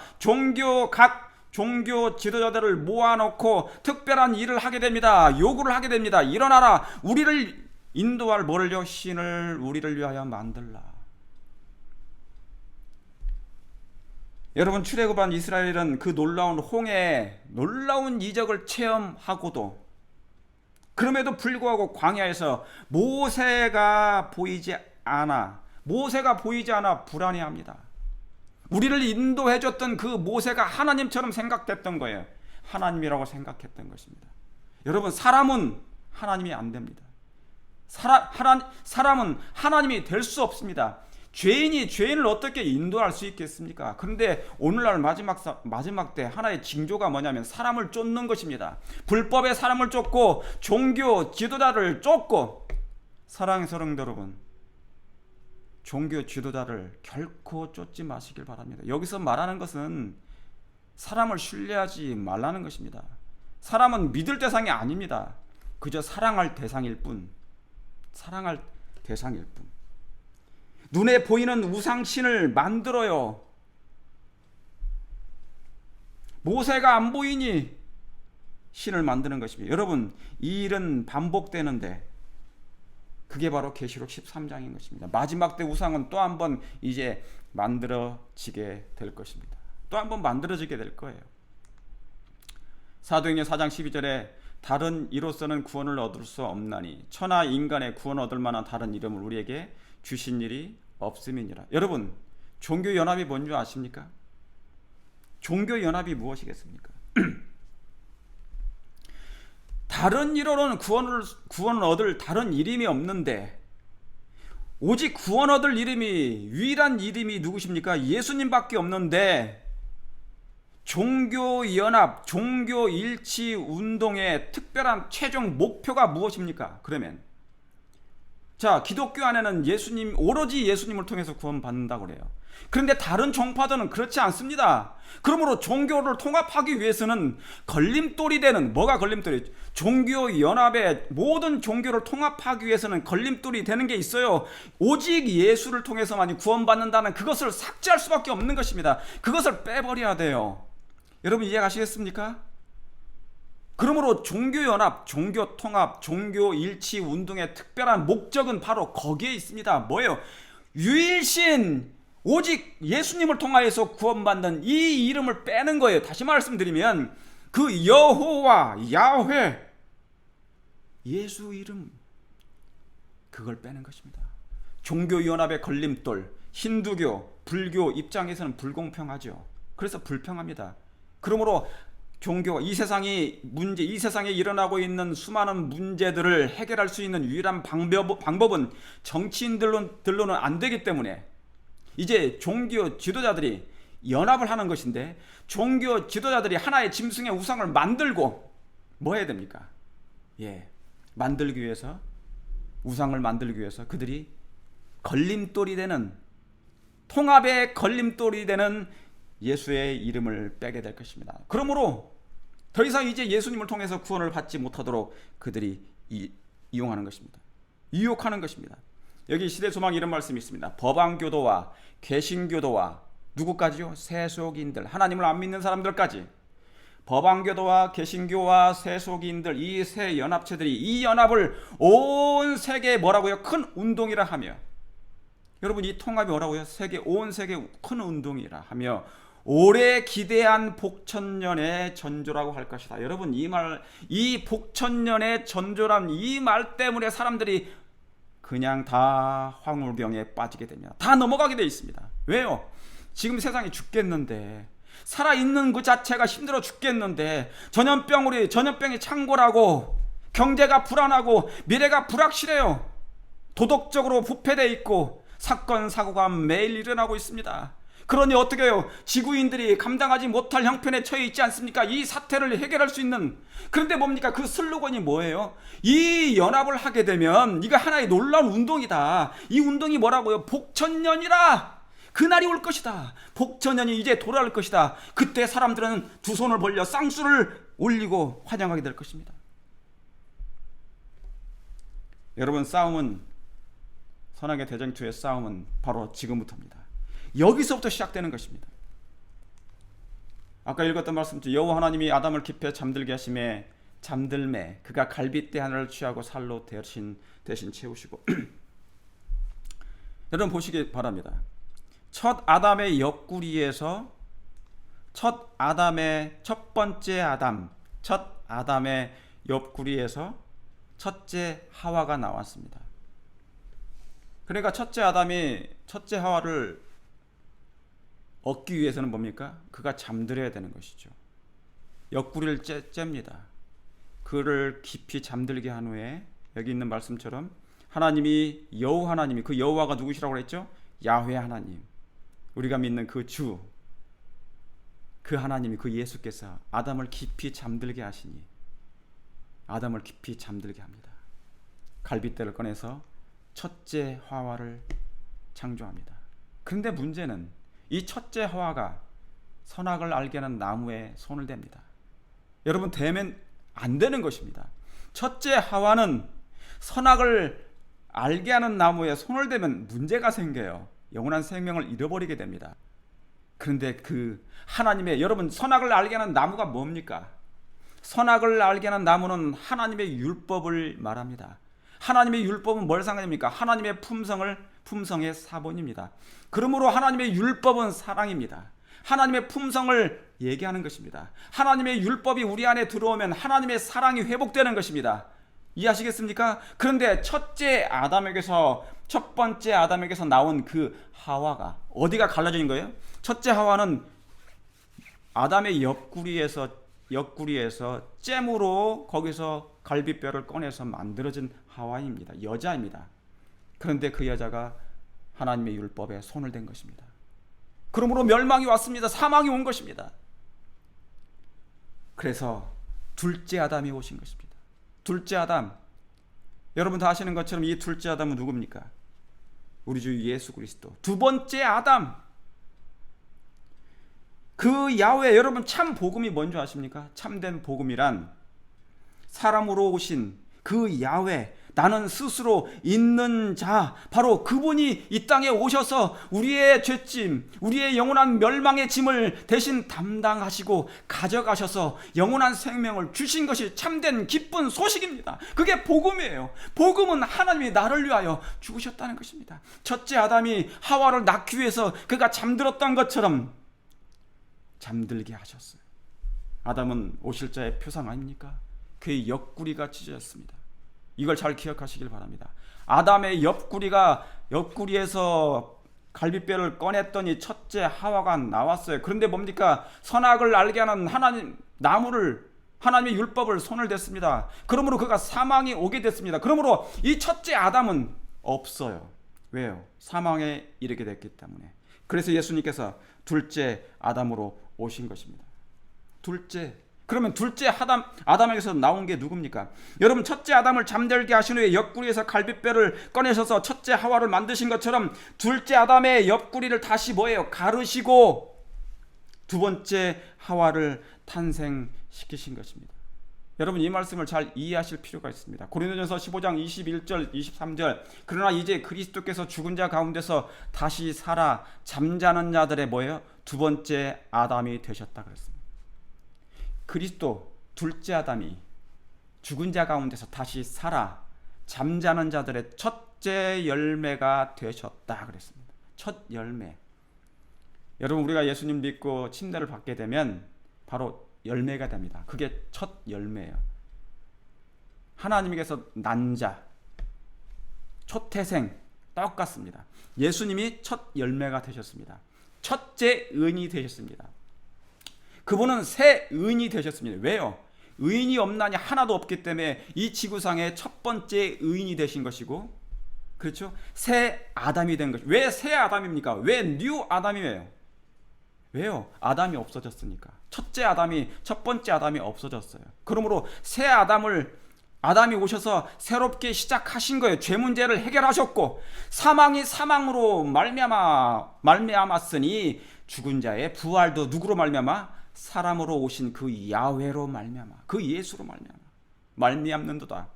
각 종교 지도자들을 모아놓고 특별한 일을 하게 됩니다. 요구를 하게 됩니다. 일어나라, 우리를 인도할 뭐를요? 신을 우리를 위하여 만들라. 여러분, 출애굽한 이스라엘은 그 놀라운 홍해의 놀라운 이적을 체험하고도, 그럼에도 불구하고 광야에서 모세가 보이지 않아 불안해합니다. 우리를 인도해줬던 그 모세가 하나님처럼 생각됐던 거예요. 하나님이라고 생각했던 것입니다. 여러분, 사람은 하나님이 안 됩니다. 사람은 하나님이 될 수 없습니다. 죄인이 죄인을 어떻게 인도할 수 있겠습니까? 그런데 오늘날 마지막 때 하나의 징조가 뭐냐면 사람을 쫓는 것입니다. 불법의 사람을 쫓고 종교 지도자를 쫓고, 사랑하는 성도 여러분, 종교 지도자를 결코 쫓지 마시길 바랍니다. 여기서 말하는 것은 사람을 신뢰하지 말라는 것입니다. 사람은 믿을 대상이 아닙니다. 그저 사랑할 대상일 뿐. 눈에 보이는 우상신을 만들어요. 모세가 안 보이니 신을 만드는 것입니다. 여러분, 이 일은 반복되는데 그게 바로 계시록 13장인 것입니다. 마지막 때 우상은 또 한 번 이제 만들어지게 될 것입니다. 또 한 번 만들어지게 될 거예요. 사도행전 4장 12절에 다른 이로서는 구원을 얻을 수 없나니 천하 인간의 구원 얻을 만한 다른 이름을 우리에게 주신 일이 없음이니라. 여러분, 종교연합이 뭔지 아십니까? 종교연합이 무엇이겠습니까? 다른 이로는 구원을 얻을 다른 이름이 없는데 오직 구원 얻을 이름이, 유일한 이름이 누구십니까? 예수님밖에 없는데 종교연합, 종교일치 운동의 특별한 최종 목표가 무엇입니까? 그러면 자, 기독교 안에는 예수님, 오로지 예수님을 통해서 구원받는다고 그래요. 그런데 다른 종파들은 그렇지 않습니다. 그러므로 종교를 통합하기 위해서는 걸림돌이 되는, 뭐가 걸림돌이? 종교연합의 모든 종교를 통합하기 위해서는 걸림돌이 되는 게 있어요. 오직 예수를 통해서만이 구원받는다는 그것을 삭제할 수밖에 없는 것입니다. 그것을 빼버려야 돼요. 여러분 이해가시겠습니까? 그러므로 종교연합, 종교통합, 종교일치 운동의 특별한 목적은 바로 거기에 있습니다. 뭐예요? 유일신, 오직 예수님을 통하여서 구원받는 이 이름을 빼는 거예요. 다시 말씀드리면 그 여호와, 야훼, 예수 이름, 그걸 빼는 것입니다. 종교연합의 걸림돌, 힌두교, 불교 입장에서는 불공평하죠. 그래서 불평합니다. 그러므로 종교, 이 세상이 문제, 이 세상에 일어나고 있는 수많은 문제들을 해결할 수 있는 유일한 방법은 정치인들로는 안 되기 때문에 이제 종교 지도자들이 연합을 하는 것인데, 종교 지도자들이 하나의 짐승의 우상을 만들고 뭐 해야 됩니까? 만들기 위해서, 우상을 만들기 위해서 그들이 걸림돌이 되는, 통합의 걸림돌이 되는 예수의 이름을 빼게 될 것입니다. 그러므로 더 이상 이제 예수님을 통해서 구원을 받지 못하도록 그들이 이용하는 것입니다. 유혹하는 것입니다. 여기 시대소망 이런 말씀이 있습니다. 법안교도와 개신교도와 누구까지요? 세속인들, 하나님을 안 믿는 사람들까지. 법안교도와 개신교와 세속인들, 이 세 연합체들이 이 연합을 온 세계에 뭐라고요? 큰 운동이라 하며, 여러분 이 통합이 뭐라고요? 온 세계 큰 운동이라 하며 오래 기대한 복천년의 전조라고 할 것이다. 여러분 이 복천년의 전조란 이 말 때문에 사람들이 그냥 다 황홀병에 빠지게 됩니다. 다 넘어가게 되어 있습니다. 왜요? 지금 세상이 죽겠는데, 살아있는 그 자체가 힘들어 죽겠는데, 전염병이 창궐하고 경제가 불안하고 미래가 불확실해요. 도덕적으로 부패되어 있고 사건 사고가 매일 일어나고 있습니다. 그러니 어떻게 해요? 지구인들이 감당하지 못할 형편에 처해 있지 않습니까? 이 사태를 해결할 수 있는. 그런데 뭡니까? 그 슬로건이 뭐예요? 이 연합을 하게 되면 이거 하나의 놀라운 운동이다. 이 운동이 뭐라고요? 복천년이라. 그날이 올 것이다. 복천년이 이제 돌아올 것이다. 그때 사람들은 두 손을 벌려 쌍수를 올리고 환영하게 될 것입니다. 여러분, 선악의 대쟁투의 싸움은 바로 지금부터입니다. 여기서부터 시작되는 것입니다. 아까 읽었던 말씀처럼 여호와 하나님이 아담을 깊이 잠들게 하심에 잠들매 그가 갈빗대 하나를 취하고 살로 대신 채우시고 여러분 보시기 바랍니다. 첫 아담의 옆구리에서 첫 아담의 옆구리에서 첫째 하와가 나왔습니다. 그러니까 첫째 하와를 얻기 위해서는 뭡니까? 그가 잠들어야 되는 것이죠. 옆구리를 잽니다. 그를 깊이 잠들게 한 후에 여기 있는 말씀처럼 하나님이, 여호와 하나님이, 그 여호와가 누구시라고 그랬죠? 야훼 하나님, 우리가 믿는 그 주, 그 하나님이, 그 예수께서 아담을 깊이 잠들게 하시니 아담을 깊이 잠들게 합니다. 갈빗대를 꺼내서 첫째 하와를 창조합니다. 그런데 문제는 이 첫째 하와가 선악을 알게 하는 나무에 손을 댑니다. 여러분, 대면 안 되는 것입니다. 첫째 하와는 선악을 알게 하는 나무에 손을 대면 문제가 생겨요. 영원한 생명을 잃어버리게 됩니다. 그런데 그 하나님의, 여러분, 선악을 알게 하는 나무가 뭡니까? 선악을 알게 하는 나무는 하나님의 율법을 말합니다. 하나님의 율법은 뭘 상징합니까? 하나님의 품성의 사본입니다. 그러므로 하나님의 율법은 사랑입니다. 하나님의 품성을 얘기하는 것입니다. 하나님의 율법이 우리 안에 들어오면 하나님의 사랑이 회복되는 것입니다. 이해하시겠습니까? 그런데 첫 번째 아담에게서 나온 그 하와가 어디가 갈라진 거예요? 첫째 하와는 아담의 옆구리에서 잼으로 거기서 갈비뼈를 꺼내서 만들어진 하와입니다. 여자입니다. 그런데 그 여자가 하나님의 율법에 손을 댄 것입니다. 그러므로 멸망이 왔습니다. 사망이 온 것입니다. 그래서 둘째 아담이 오신 것입니다. 둘째 아담, 여러분 다 아시는 것처럼 이 둘째 아담은 누굽니까? 우리 주 예수 그리스도. 두 번째 아담, 그 야훼. 여러분 참 복음이 뭔지 아십니까? 참된 복음이란 사람으로 오신 그 야훼, 나는 스스로 있는 자, 바로 그분이 이 땅에 오셔서 우리의 죄짐, 우리의 영원한 멸망의 짐을 대신 담당하시고 가져가셔서 영원한 생명을 주신 것이 참된 기쁜 소식입니다. 그게 복음이에요. 복음은 하나님이 나를 위하여 죽으셨다는 것입니다. 첫째 아담이 하와를 낳기 위해서 그가 잠들었던 것처럼 잠들게 하셨어요. 아담은 오실 자의 표상 아닙니까? 그의 옆구리가 찢어졌습니다. 이걸 잘 기억하시길 바랍니다. 아담의 옆구리에서 갈비뼈를 꺼냈더니 첫째 하와가 나왔어요. 그런데 뭡니까? 선악을 알게 하는 하나님의 율법을 손을 댔습니다. 그러므로 그가 사망이 오게 됐습니다. 그러므로 이 첫째 아담은 없어요. 왜요? 사망에 이르게 됐기 때문에. 그래서 예수님께서 둘째 아담으로 오신 것입니다. 그러면 둘째 아담에게서 나온 게 누굽니까? 여러분, 첫째 아담을 잠들게 하신 후에 옆구리에서 갈비뼈를 꺼내셔서 첫째 하와를 만드신 것처럼 둘째 아담의 옆구리를 다시 뭐예요? 가르시고 두 번째 하와를 탄생시키신 것입니다. 여러분, 이 말씀을 잘 이해하실 필요가 있습니다. 고린도전서 15장 21절 23절, 그러나 이제 그리스도께서 죽은 자 가운데서 다시 살아 잠자는 자들의 뭐예요? 두 번째 아담이 되셨다 그랬습니다. 그리스도 둘째 아담이 죽은 자 가운데서 다시 살아 잠자는 자들의 첫째 열매가 되셨다 그랬습니다. 첫 열매. 여러분, 우리가 예수님 믿고 침례를 받게 되면 바로 열매가 됩니다. 그게 첫 열매예요. 하나님께서 난 자, 초태생 똑같습니다. 예수님이 첫 열매가 되셨습니다. 첫째 의인이 되셨습니다. 그분은 새 의인이 되셨습니다. 왜요? 의인이 없나니 하나도 없기 때문에 이 지구상의 첫 번째 의인이 되신 것이고, 그렇죠? 새 아담이 된 것이. 왜 새 아담입니까? 왜 뉴 아담이에요? 왜요? 아담이 없어졌으니까. 첫 번째 아담이 없어졌어요. 그러므로 새 아담이 오셔서 새롭게 시작하신 거예요. 죄 문제를 해결하셨고, 사망이 사망으로 말미암았으니 죽은 자의 부활도 누구로 말미암아? 사람으로 오신 그 야훼로 말미암아, 그 예수로 말미암는도다.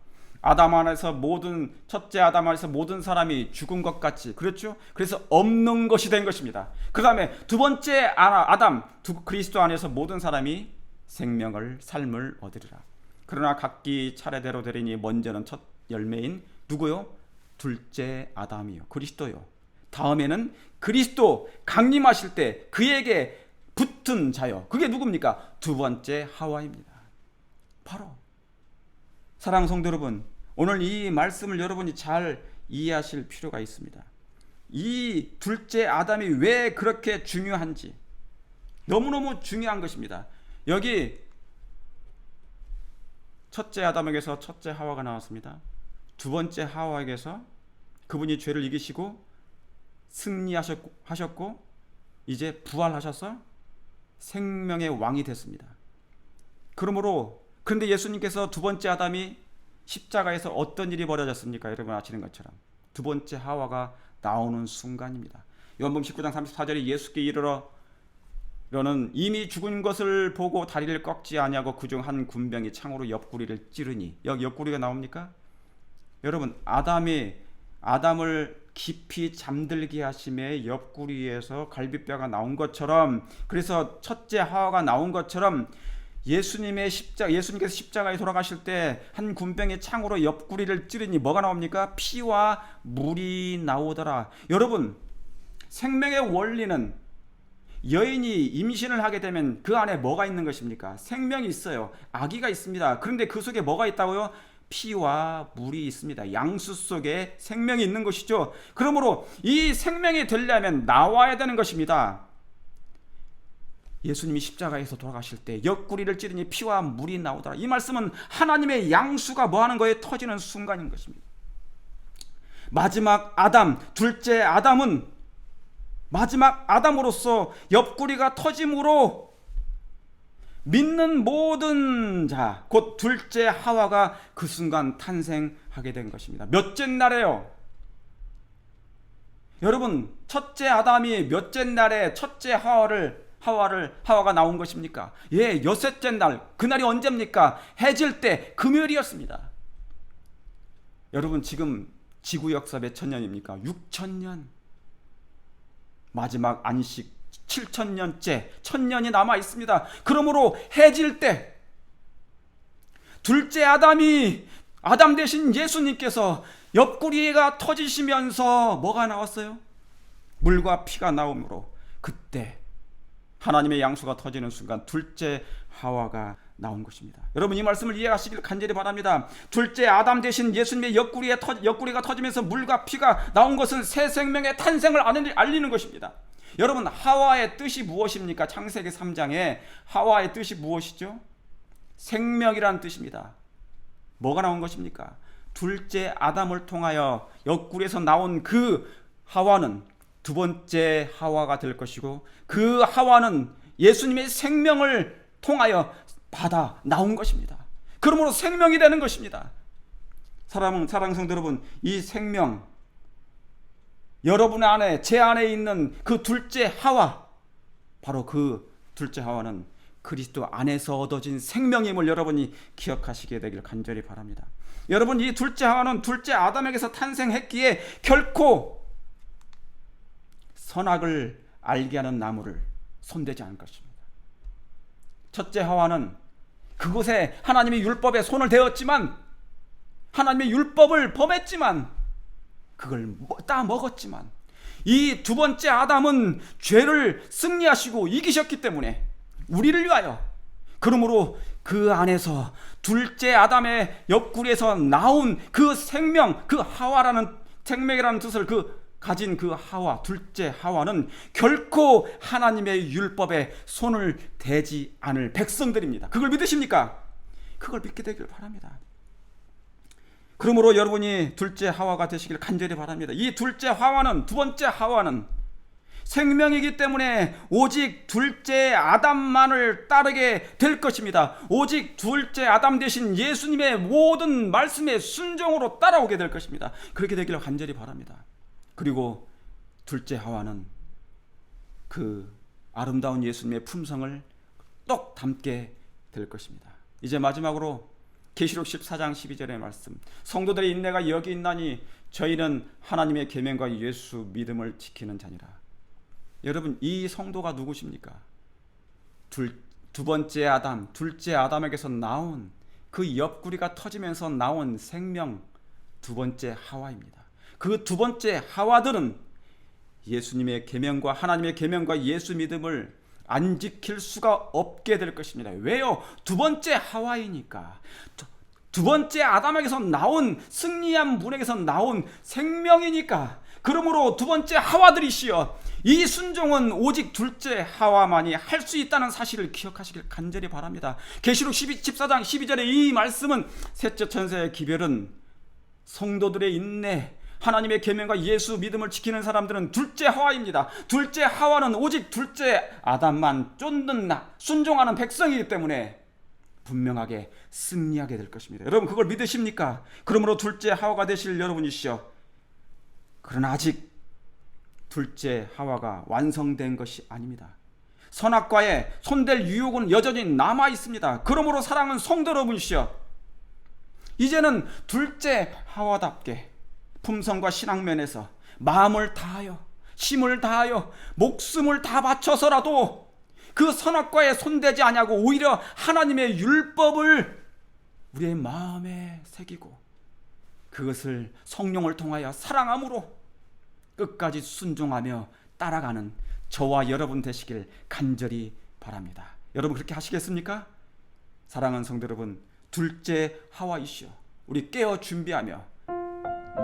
첫째 아담 안에서 모든 사람이 죽은 것 같이, 그렇죠? 그래서 없는 것이 된 것입니다. 그 다음에 두 번째 아담, 그리스도 안에서 모든 사람이 삶을 얻으리라. 그러나 각기 차례대로 되리니 먼저는 첫 열매인 누구요? 둘째 아담이요, 그리스도요. 다음에는 그리스도 강림하실 때 그에게 붙은 자요, 그게 누굽니까? 두 번째 하와입니다. 바로 사랑하는 성도 여러분, 오늘 이 말씀을 여러분이 잘 이해하실 필요가 있습니다. 이 둘째 아담이 왜 그렇게 중요한지, 너무너무 중요한 것입니다. 여기 첫째 아담에게서 첫째 하와가 나왔습니다. 두 번째 하와에게서 그분이 죄를 이기시고 승리하셨고 이제 부활하셔서 생명의 왕이 됐습니다. 그런데 예수님께서 두 번째 아담이 십자가에서 어떤 일이 벌어졌습니까? 여러분 아시는 것처럼 두 번째 하와가 나오는 순간입니다. 요한복음 19장 34절에 예수께 이르러는 이미 죽은 것을 보고 다리를 꺾지 아니하고 그중 한 군병이 창으로 옆구리를 찌르니, 여기 옆구리가 나옵니까? 여러분, 아담을 깊이 잠들게 하심에 옆구리에서 갈비뼈가 나온 것처럼, 그래서 첫째 하와가 나온 것처럼 예수님께서 십자가에 돌아가실 때 한 군병의 창으로 옆구리를 찌르니 뭐가 나옵니까? 피와 물이 나오더라. 여러분, 생명의 원리는 여인이 임신을 하게 되면 그 안에 뭐가 있는 것입니까? 생명이 있어요. 아기가 있습니다. 그런데 그 속에 뭐가 있다고요? 피와 물이 있습니다. 양수 속에 생명이 있는 것이죠. 그러므로 이 생명이 되려면 나와야 되는 것입니다. 예수님이 십자가에서 돌아가실 때 옆구리를 찌르니 피와 물이 나오더라. 이 말씀은 하나님의 양수가 뭐하는 거에 터지는 순간인 것입니다. 마지막 아담, 둘째 아담은 마지막 아담으로서 옆구리가 터짐으로 믿는 모든 자, 곧 둘째 하와가 그 순간 탄생하게 된 것입니다. 몇째 날에요? 여러분, 첫째 아담이 몇째 날에 첫째 하와가 나온 것입니까? 예, 여섯째 날. 그날이 언제입니까? 해질 때 금요일이었습니다. 여러분, 지금 지구 역사 몇 천년입니까? 6천년. 마지막 안식 7천년째, 1000년이 남아 있습니다. 그러므로 해질 때 둘째 아담 대신 예수님께서 옆구리가 터지시면서 뭐가 나왔어요? 물과 피가 나오므로 그때 하나님의 양수가 터지는 순간 둘째 하와가 나온 것입니다. 여러분, 이 말씀을 이해하시길 간절히 바랍니다. 둘째 아담 대신 예수님의 옆구리가 터지면서 물과 피가 나온 것은 새 생명의 탄생을 알리는 것입니다. 여러분, 하와의 뜻이 무엇입니까? 창세기 3장에 하와의 뜻이 무엇이죠? 생명이라는 뜻입니다. 뭐가 나온 것입니까? 둘째 아담을 통하여 옆구리에서 나온 그 하와는 두 번째 하와가 될 것이고, 그 하와는 예수님의 생명을 통하여 받아 나온 것입니다. 그러므로 생명이 되는 것입니다. 사랑하는 성도 여러분, 이 생명, 여러분 안에, 제 안에 있는 그 둘째 하와, 바로 그 둘째 하와는 그리스도 안에서 얻어진 생명임을 여러분이 기억하시게 되길 간절히 바랍니다. 여러분, 이 둘째 하와는 둘째 아담에게서 탄생했기에 결코 선악을 알게 하는 나무를 손대지 않을 것입니다. 첫째 하와는 그곳에 하나님의 율법에 손을 대었지만, 하나님의 율법을 범했지만, 그걸 따 먹었지만, 이 두 번째 아담은 죄를 승리하시고 이기셨기 때문에 우리를 위하여, 그러므로 그 안에서 둘째 아담의 옆구리에서 나온 그 생명, 그 하와라는 생명이라는 뜻을 가진 그 하와, 둘째 하와는 결코 하나님의 율법에 손을 대지 않을 백성들입니다. 그걸 믿으십니까? 그걸 믿게 되길 바랍니다. 그러므로 여러분이 둘째 하와가 되시길 간절히 바랍니다. 이 둘째 하와는, 두 번째 하와는 생명이기 때문에 오직 둘째 아담만을 따르게 될 것입니다. 오직 둘째 아담 대신 예수님의 모든 말씀에 순종으로 따라오게 될 것입니다. 그렇게 되기를 간절히 바랍니다. 그리고 둘째 하와는 그 아름다운 예수님의 품성을 똑 담게 될 것입니다. 이제 마지막으로 계시록 14장 12절의 말씀, 성도들의 인내가 여기 있나니 저희는 하나님의 계명과 예수 믿음을 지키는 자니라. 여러분, 이 성도가 누구십니까? 두 번째 아담, 둘째 아담에게서 나온 그 옆구리가 터지면서 나온 생명, 두 번째 하와입니다. 그 두 번째 하와들은 예수님의 계명과 하나님의 계명과 예수 믿음을 안 지킬 수가 없게 될 것입니다. 왜요? 두 번째 하와이니까. 두 번째 아담에게서 나온, 승리한 분에게서 나온 생명이니까. 그러므로 두 번째 하와들이시여, 이 순종은 오직 둘째 하와만이 할 수 있다는 사실을 기억하시길 간절히 바랍니다. 계시록 14장 12절의 이 말씀은, 셋째 천사의 기별은 성도들의 인내, 하나님의 계명과 예수 믿음을 지키는 사람들은 둘째 하와입니다. 둘째 하와는 오직 둘째 아담만 쫓는 순종하는 백성이기 때문에 분명하게 승리하게 될 것입니다. 여러분, 그걸 믿으십니까? 그러므로 둘째 하와가 되실 여러분이시여, 그러나 아직 둘째 하와가 완성된 것이 아닙니다. 선악과에 손댈 유혹은 여전히 남아 있습니다. 그러므로 사랑하는 성도 여러분이시여, 이제는 둘째 하와답게 품성과 신앙면에서 마음을 다하여, 힘을 다하여, 목숨을 다 바쳐서라도 그 선악과에 손대지 아니하고 오히려 하나님의 율법을 우리의 마음에 새기고 그것을 성령을 통하여 사랑함으로 끝까지 순종하며 따라가는 저와 여러분 되시길 간절히 바랍니다. 여러분, 그렇게 하시겠습니까? 사랑하는 성도 여러분, 둘째 하와이시여, 우리 깨어 준비하며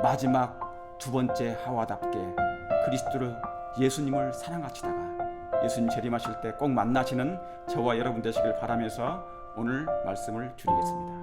마지막 두 번째 하와답게 그리스도를, 예수님을 사랑하시다가 예수님 재림하실 때 꼭 만나시는 저와 여러분 되시길 바라면서 오늘 말씀을 줄이겠습니다.